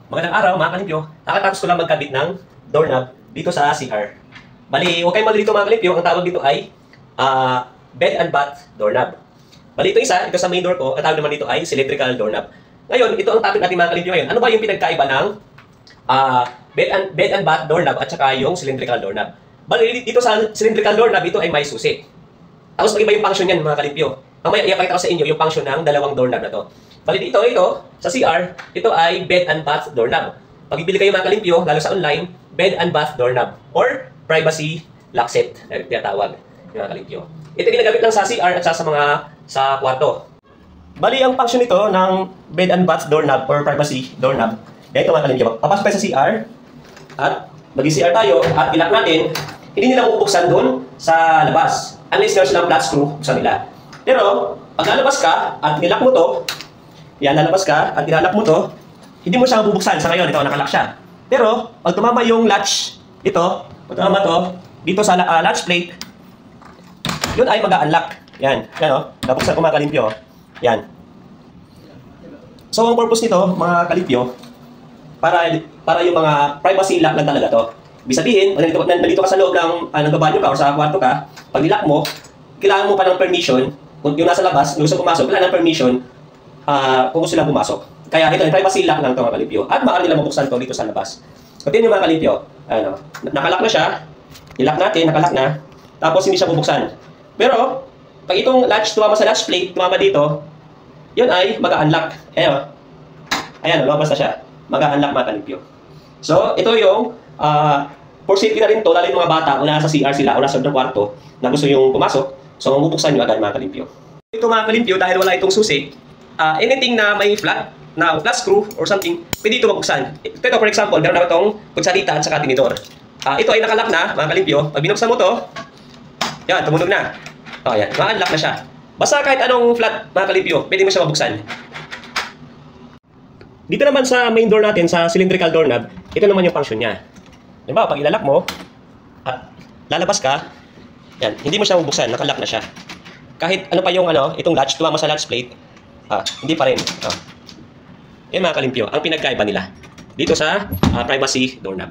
Magandang araw mga kalimpyo. Nakatapos ko lang magkabit ng doorknob dito sa CR. Bali, huwag kayong malilito mga kalimpyo. Ang tawag dito ay bed and bath doorknob. Bali, ito isa, ito sa main door ko. Ang tawag naman dito ay cylindrical doorknob. Ngayon, ito ang topic natin mga kalimpyo ngayon. Ano ba yung pinagkaiba ng bed and bath doorknob at saka yung cylindrical doorknob? Bali, dito sa cylindrical doorknob, ito ay may susi. Tapos mag-iba yung function yan mga kalimpyo. Mamaya ipakita ko sa inyo yung function ng dalawang doorknob na to. Bali dito, sa CR, ito ay bed and bath doorknob. Pag ibili kayo mga kalimpyo, lalo sa online, bed and bath doorknob or privacy lock set na tinatawag mga kalimpyo. Ito ginagamit lang sa CR at sa kwarto. Bali, ang function nito ng bed and bath doorknob or privacy doorknob, ganito mga kalimpyo. Papasok tayo sa CR at mag-CR tayo at ilak natin, hindi nila bubuksan doon sa labas. Unless meron silang flat screw, buksan nila. Pero, pag lalabas ka at nilak mo to, yan, lalabas ka at nilalak mo to, hindi mo siya mabubuksan. Sa ngayon, ito, nakalock siya. Pero, pag tumama yung latch, pag tumama to, dito sa latch plate, yun ay mag-unlock. Yan, nabuksan ko mga kalimpyo. Yan. So, ang purpose nito, mga kalimpyo, para yung mga privacy lock lang talaga to. Ibig sabihin, nandito ka sa loob ng banyo ka o sa kwarto ka, pag nilock mo, kailangan mo pa ng permission. Kung yung nasa labas, gusto pumasok, wala ng permission kung gusto lang pumasok. Kaya ito, yung privacy lock lang ito mga kalimpyo. At maaari nila mabuksan ito dito sa labas. Continue mga kalimpyo. Nakalock na siya. Nilock natin, nakalock na. Tapos hindi siya bubuksan. Pero, pag itong latch tumama sa latch plate, tumama dito, yun ay mag-unlock. Ayan, lumabas na siya. Mag-unlock mga kalimpyo. So, ito yung for safety na rin to, lalo yung mga bata o nasa CR sila o nasa ng kwarto na gusto yung pumasok. So, mabubuksan nyo agad mga kalimpyo. Ito mga kalimpyo, dahil wala itong susi, anything na may flat screw or something, pwede ito mabuksan. Ito for example, meron na itong kutsalita at saka tinidor. Ito ay nakalock na mga kalimpyo. Pag binuksan mo to, yan, tumunog na. Yan, ma-unlock na siya. Basta kahit anong flat mga kalimpyo, pwede mo siya mabuksan. Dito naman sa main door natin, sa cylindrical doorknob, ito naman yung function niya. Diba, pag ilalak mo, at lalabas ka, yan, hindi mo siya mabuksan, nakalock na siya. Kahit ano pa yung itong latch, tumama sa latch plate, hindi pa rin. Yan mga kalimpyo, ang pinagkaiba nila dito sa privacy doorknob.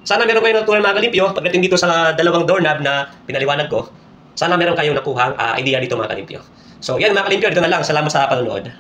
Sana meron kayong natutunan mga kalimpyo pagdating dito sa dalawang doorknob na pinaliwanag ko. Sana meron kayong nakuhang idea dito mga kalimpyo. So yan mga kalimpyo, dito na lang. Salamat sa panonood.